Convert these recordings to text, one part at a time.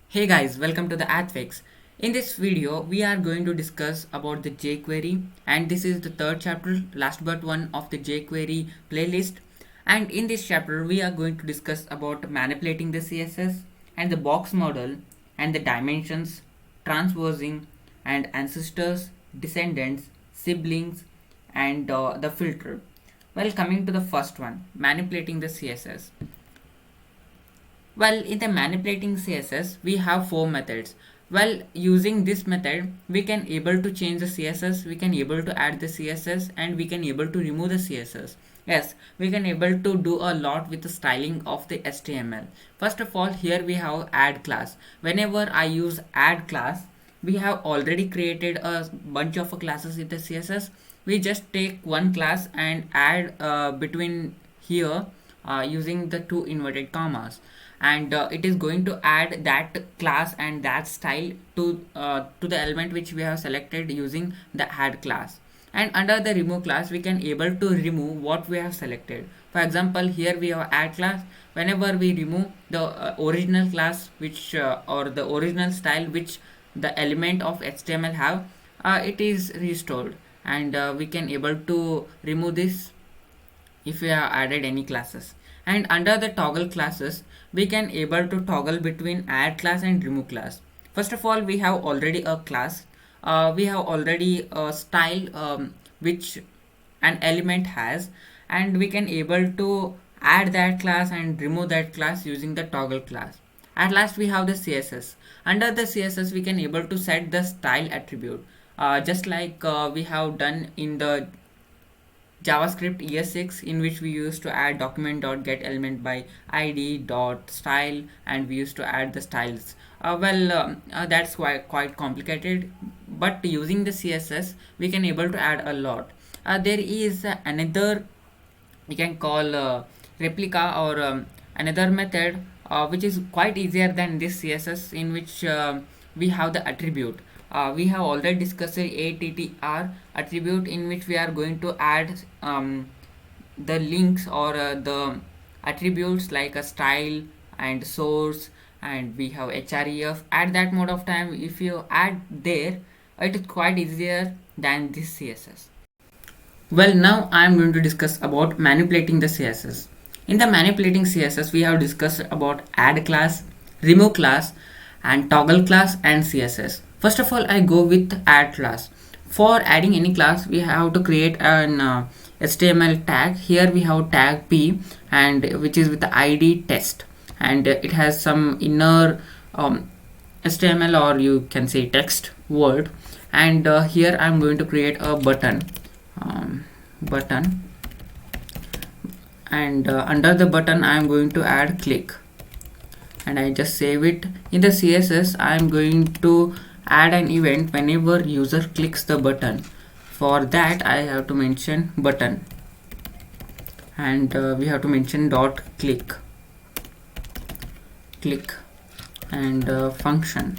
Hey guys, welcome to the AdFix. In this video, we are going to discuss about the jQuery, and this is the third chapter, last but one of the jQuery playlist. And in this chapter, we are going to discuss about manipulating the CSS and the box model and the dimensions, transposing and ancestors, descendants, siblings, and the filter. Well, coming to the first one, manipulating the CSS. Well, in the manipulating CSS, we have four methods. Well, using this method, we can able to change the CSS, we can able to add the CSS, and we can able to remove the CSS. Yes, we can able to do a lot with the styling of the HTML. First of all, here we have add class. Whenever I use add class, we have already created a bunch of classes in the CSS. We just take one class and add between here using the two inverted commas, and it is going to add that class and that style to the element which we have selected using the add class. And under the remove class, we can able to remove what we have selected. For example, here we have add class. Whenever we remove the original class which or the original style which the element of HTML have, it is restored, and we can able to remove this if we have added any classes. And under the toggle classes, we can able to toggle between add class and remove class. First of all, we have already a class, we have already a style which an element has, and we can able to add that class and remove that class using the toggle class. At last, we have the CSS. Under the CSS, we can able to set the style attribute, just like we have done in the JavaScript ES6, in which we used to add document.getElement by id dot style, and we used to add the styles. That's quite complicated, but using the CSS we can able to add a lot. There is another we can call replica, or another method which is quite easier than this CSS, in which we have the attribute. We have already discussed the ATTR attribute, in which we are going to add the links or the attributes like a style and source, and we have href. At that mode of time, if you add there, it is quite easier than this CSS. Well, now I am going to discuss about manipulating the CSS. In the manipulating CSS, we have discussed about add class, remove class, and toggle class and CSS. First of all, I go with add class. For adding any class, we have to create an HTML tag. Here we have tag p, and which is with the ID test, and it has some inner HTML, or you can say text word. And here I am going to create a button, and under the button I am going to add click, and I just save it. In the CSS, I am going to add an event whenever user clicks the button. For that, I have to mention button, and we have to mention dot click, and function.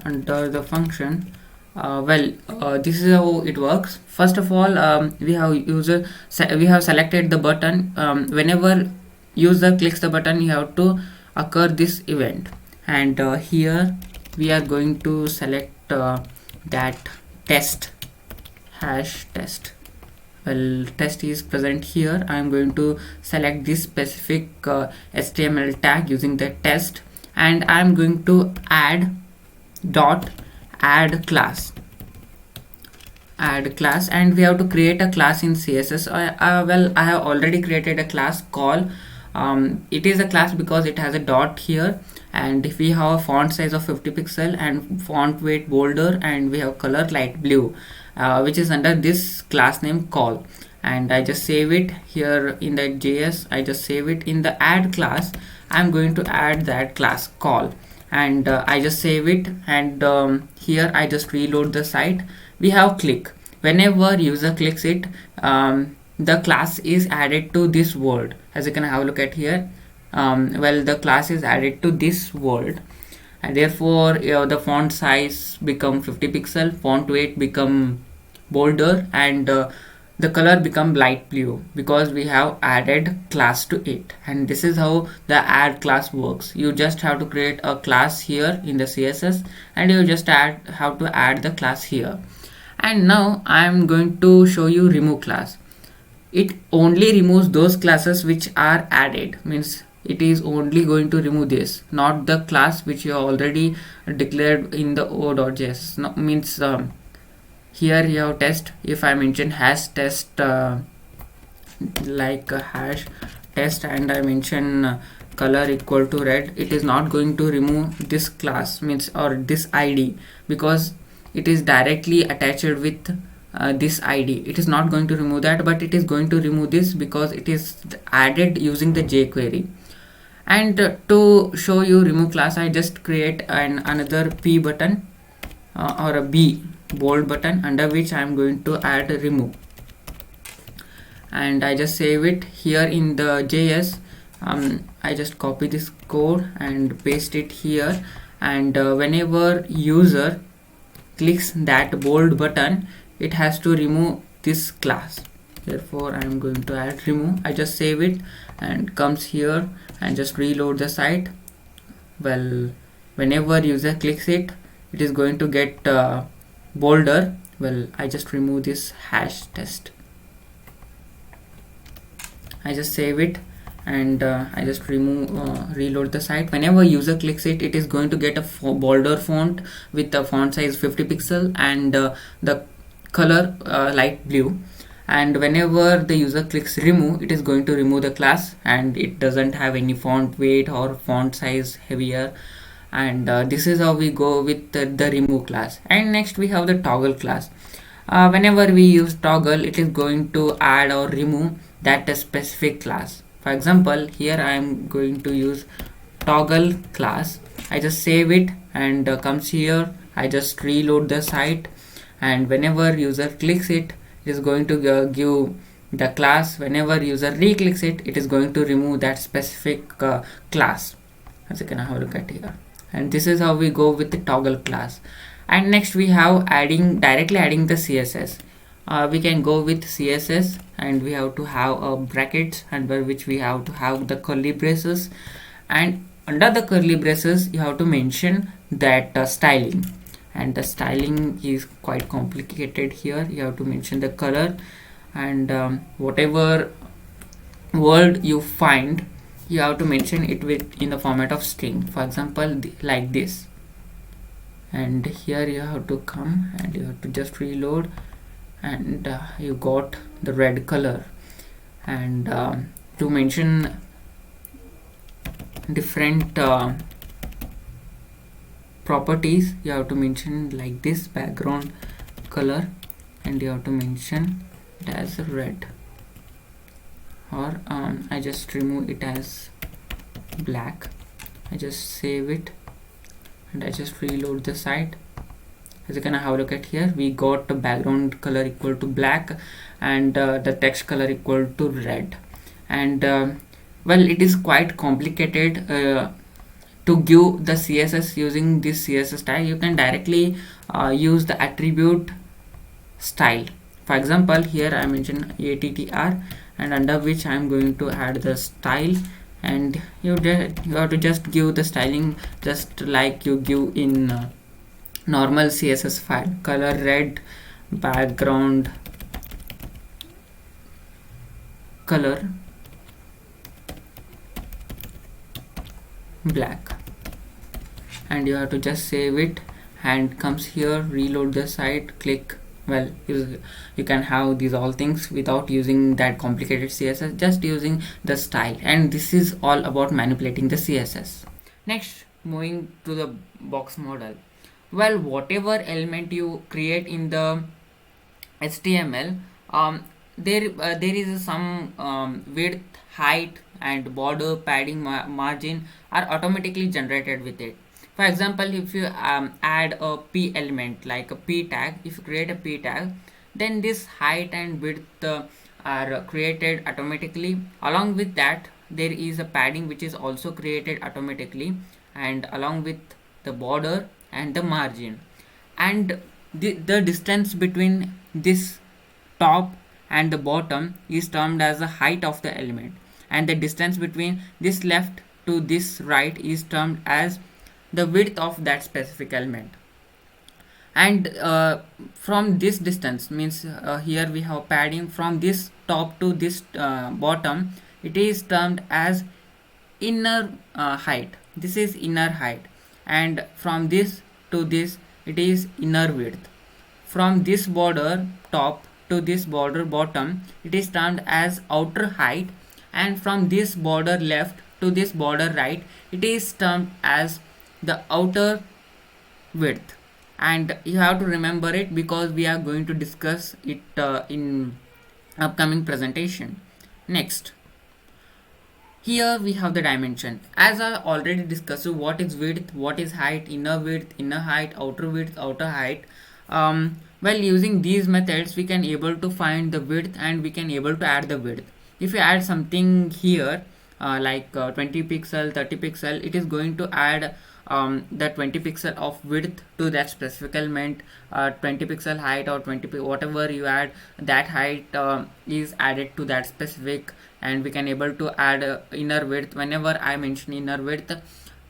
Under the function, this is how it works. First of all, we have selected the button. Whenever user clicks the button, you have to occur this event, and here we are going to select that test hash test. Well, test is present here. I am going to select this specific HTML tag using the test, and I am going to add dot add class, and we have to create a class in CSS. I have already created a class called it is a class because it has a dot here, and if we have a font size of 50 pixel and font weight bolder, and we have color light blue, which is under this class name call. And I just save it here in the JS. I just save it in the add class. I'm going to add that class call, and I just save it, and here I just reload the site. We have click. Whenever user clicks it, the class is added to this world. As you can have a look at here, the class is added to this world, and therefore the font size become 50 pixel, font weight become bolder, and the color become light blue because we have added class to it. And this is how the add class works. You just have to create a class here in the CSS, and you just have to add the class here. And now I'm going to show you remove class. It only removes those classes which are added, means it is only going to remove this, not the class which you already declared in the o.js. No, means here you have test. If I mention hash test, like hash test, and I mention color equal to red, it is not going to remove this class, means, or this id, because it is directly attached with this id. It is not going to remove that, but it is going to remove this because it is added using the jQuery. And to show you remove class, I just create another p button, or a b bold button, under which I am going to add remove, and I just save it here in the JS. I just copy this code and paste it here, and whenever user clicks that bold button, it has to remove this class. Therefore I am going to add remove. I just save it and comes here and just reload the site. Well, whenever user clicks it, it is going to get bolder. Well, I just remove this hash test. I just save it and I just reload the site. Whenever user clicks it, it is going to get a bolder font with a font size 50 pixel and the color light blue. And whenever the user clicks remove, it is going to remove the class, and it doesn't have any font weight or font size heavier. And this is how we go with the remove class. And next we have the toggle class. Whenever we use toggle, it is going to add or remove that specific class. For example, here I am going to use toggle class. I just save it and comes here. I just reload the site, and whenever user clicks it, it is going to give the class. Whenever user re-clicks it, it is going to remove that specific class, as you can have a look at here. And this is how we go with the toggle class. And next we have directly adding the CSS. We can go with CSS, and we have to have brackets under which we have to have the curly braces, and under the curly braces you have to mention that styling. And the styling is quite complicated. Here you have to mention the color, and whatever word you find, you have to mention it in the format of string. For example, like this. And here you have to come and you have to just reload, and you got the red color. And to mention different properties, you have to mention like this background color, and you have to mention it as red, or I just remove it as black. I just save it and I just reload the site. As you can have a look at here, we got the background color equal to black and the text color equal to red. And well, it is quite complicated to give the CSS using this CSS style. You can directly use the attribute style. For example, here I mentioned attr, and under which I am going to add the style, and you have to just give the styling just like you give in normal CSS file. Color red, background color black, and you have to just save it and comes here, reload the site, click. Well, you can have these all things without using that complicated CSS, just using the style. And this is all about manipulating the CSS. Next, moving to the box model. Well, whatever element you create in the HTML, there is some width, height, and border, padding, margin are automatically generated with it. For example, if you add a p element like a p tag, if you create a p tag, then this height and width are created automatically. Along with that, there is a padding which is also created automatically, and along with the border and the margin. And the distance between this top and the bottom is termed as the height of the element, and the distance between this left to this right is termed as the width of that specific element. And from this distance means here we have padding from this top to this bottom, it is termed as inner height. This is inner height, and from this to this it is inner width. From this border top to this border bottom it is termed as outer height, and from this border left to this border right it is termed as the outer width. And you have to remember it because we are going to discuss it in upcoming presentation. Next, here we have the dimension. As I already discussed, what is width, what is height, inner height, outer height. While using these methods we can able to find the width and we can able to add the width. If you add something here like 20 pixel, 30 pixel, it is going to add the 20 pixel of width to that specific element. 20 pixel height or 20 whatever you add, that height is added to that specific, and we can able to add inner width. Whenever I mention inner width,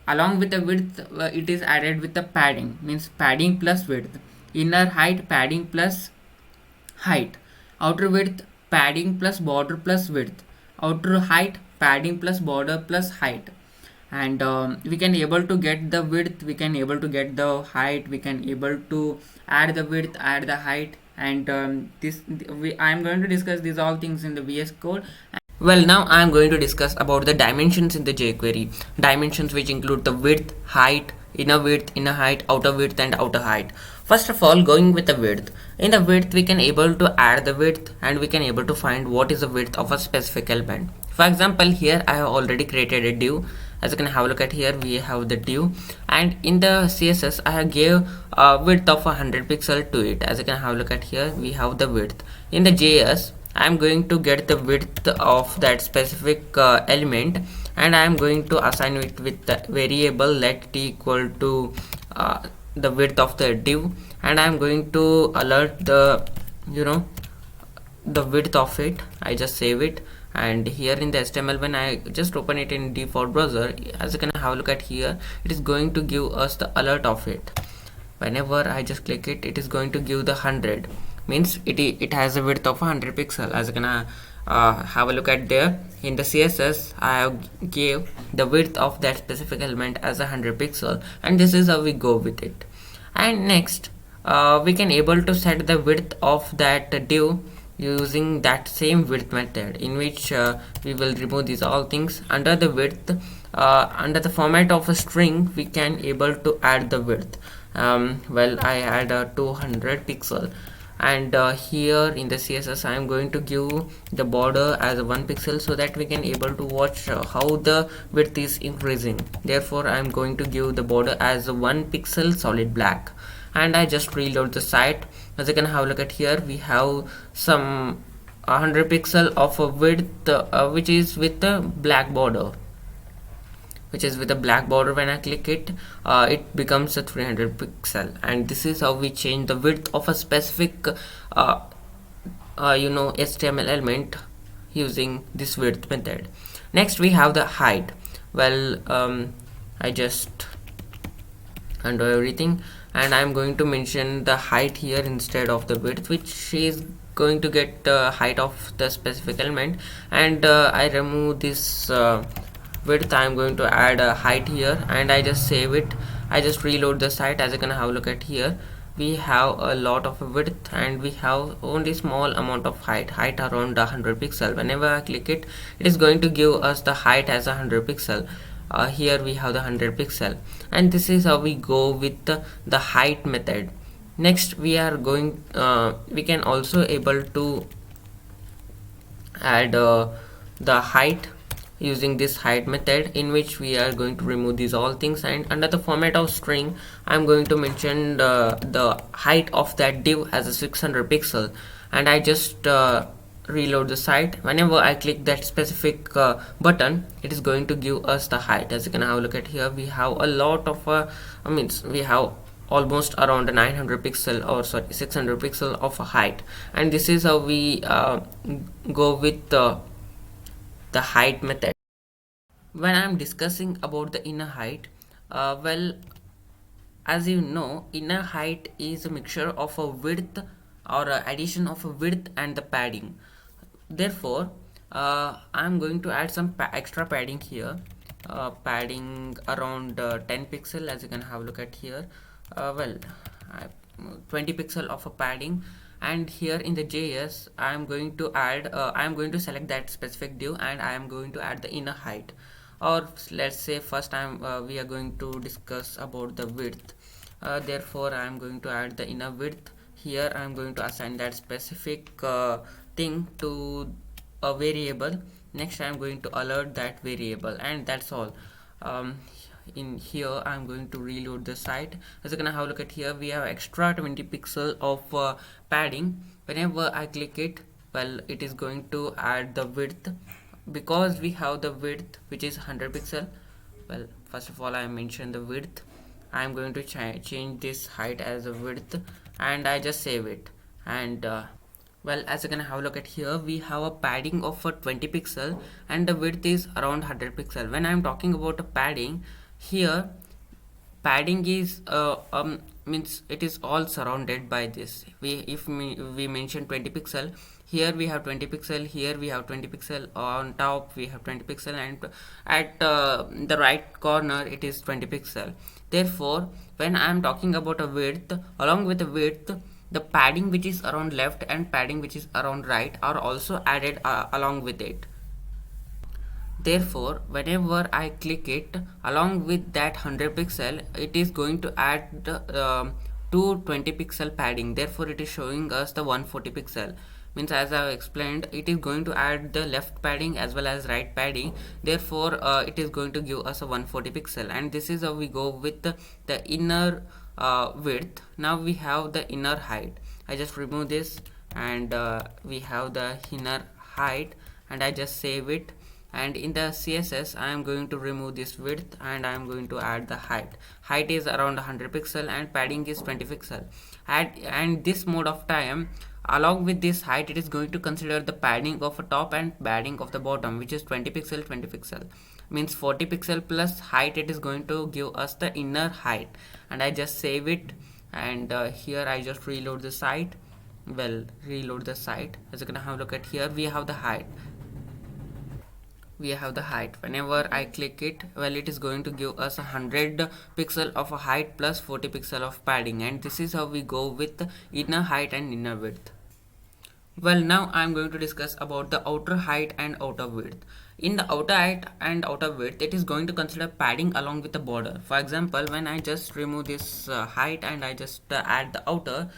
along with the width it is added with the padding, means padding plus width. Inner height, padding plus height. Outer width, padding plus border plus width. Outer height, padding plus border plus height. And we can able to get the width, we can able to get the height, we can able to add the width, add the height. And I am going to discuss these all things in the VS Code. Well, now I am going to discuss about the dimensions in the jQuery. Dimensions which include the width, height, inner height, outer width and outer height. First of all, going with the width. In the width we can able to add the width and we can able to find what is the width of a specific element. For example, here I have already created a div. As you can have a look at here, we have the div, and in the CSS I have gave a width of 100 pixel to it. As you can have a look at here, we have the width. In the JS I am going to get the width of that specific element, and I am going to assign it with the variable let t equal to the width of the div, and I am going to alert the the width of it. I just save it, and here in the HTML, when I just open it in default browser, as you can have a look at here, it is going to give us the alert of it. Whenever I just click it, it is going to give the 100, means it has a width of 100 pixel. As you can have a look at there, in the CSS I have gave the width of that specific element as 100 pixel, and this is how we go with it. And next we can able to set the width of that div using that same width method, in which we will remove these all things. Under the width, under the format of a string, we can able to add the width. Well, I add 200 pixel, and here in the CSS I am going to give the border as 1 pixel so that we can able to watch how the width is increasing. Therefore I am going to give the border as 1 pixel solid black, and I just reload the site. As you can have a look at here, we have some 100 pixel of a width which is with the black border, when I click it, it becomes a 300 pixel, and this is how we change the width of a specific HTML element using this width method. Next we have the height. Well, I just undo everything, and I am going to mention the height here instead of the width, which is going to get the height of the specific element. And I remove this width. I am going to add a height here, and I just save it. I just reload the site. As you can have a look at here, we have a lot of width and we have only small amount of height around 100 pixel. Whenever I click it, it is going to give us the height as 100 pixel. Here we have the 100 pixel, and this is how we go with the height method. Next we are going we can also able to add the height using this height method, in which we are going to remove these all things, and under the format of string I'm going to mention the height of that div as a 600 pixel, and I just reload the site. Whenever I click that specific button, it is going to give us the height. As you can have a look at here, we have a lot of we have almost around 900 pixel, or sorry, 600 pixel of a height. And this is how we go with the height method. When I'm discussing about the inner height, well, as you know, inner height is a mixture of a width, or a addition of a width and the padding. Therefore, I'm going to add some extra padding here. Padding around 10 pixel, as you can have a look at here. Well, I, 20 pixel of a padding. And here in the JS, I'm going to add, I'm going to select that specific div, and I am going to add the inner height. Or let's say first time we are going to discuss about the width. Therefore I am going to add the inner width. Here I am going to assign that specific thing to a variable. Next I am going to alert that variable, and that's all. In here I'm going to reload the site. As you can have a look at here, we have extra 20 pixel of padding. Whenever I click it, well, it is going to add the width. Because we have the width which is 100 pixel, well, first of all I mentioned the width. I am going to change this height as a width, and I just save it. And well, as you can have a look at here, we have a padding of 20 pixel, and the width is around 100 pixel. When I am talking about a padding here, padding is means it is all surrounded by this. We mention 20 pixel, here we have 20 pixel, here we have 20 pixel, on top we have 20 pixel, and at the right corner it is 20 pixel. Therefore when I am talking about a width, along with the width, the padding which is around left and padding which is around right are also added along with it. Therefore whenever I click it, along with that 100 pixel, it is going to add 220 pixel padding. Therefore it is showing us the 140 pixel. Means, as I have explained, it is going to add the left padding as well as right padding. Therefore it is going to give us a 140 pixel. And this is how we go with the inner width. Now we have the inner height. I just remove this, and we have the inner height, and I just save it. And in the CSS I am going to remove this width, and I am going to add the height is around 100 pixel, and padding is 20 pixel. And this mode of time, along with this height, it is going to consider the padding of a top and padding of the bottom, which is 20 pixel 20 pixel, means 40 pixel plus height. It is going to give us the inner height, and I just save it. And here I just reload the site. Well, reload the site. As you can have a look at here, we have the height. Whenever I click it, well, it is going to give us 100 pixel of a height plus 40 pixel of padding. And this is how we go with inner height and inner width. Well, now I am going to discuss about the outer height and outer width. In the outer height and outer width, it is going to consider padding along with the border. For example, when I just remove this height and I just add the outer,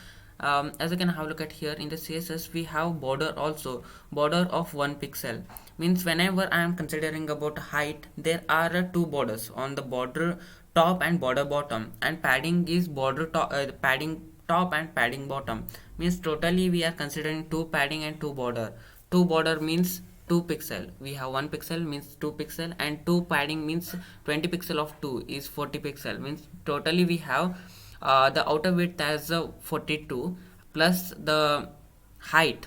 as you can have a look at here in the CSS, we have border also, border of 1 pixel. Means whenever I am considering about height, there are two borders on the border top and border bottom, and padding is border top, padding top and padding bottom. Means totally we are considering two padding and two border. Two border means 2 pixel, we have 1 pixel means 2 pixel, and 2 padding means 20 pixel of 2 is 40 pixel. Means totally we have the outer width as 42 plus the height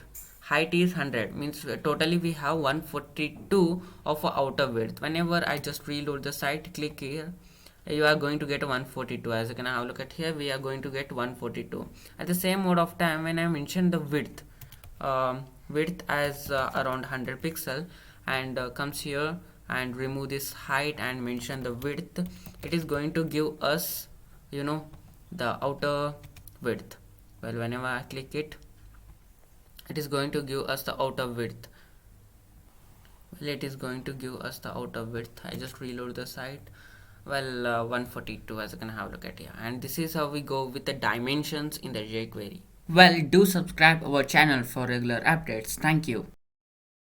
is 100, means totally we have 142 of outer width. Whenever I just reload the site, click here, you are going to get 142. As you can have a look at here, we are going to get 142. At the same mode of time, when I mention the width, width as around 100 pixel, and comes here and remove this height and mention the width, it is going to give us, you know, the outer width. Well, whenever I click it, it is going to give us the outer width. Well, it is going to give us the outer width. I just reload the site. Well, 142, as you can have a look at here. And this is how we go with the dimensions in the jQuery. Well, do subscribe our channel for regular updates. Thank you.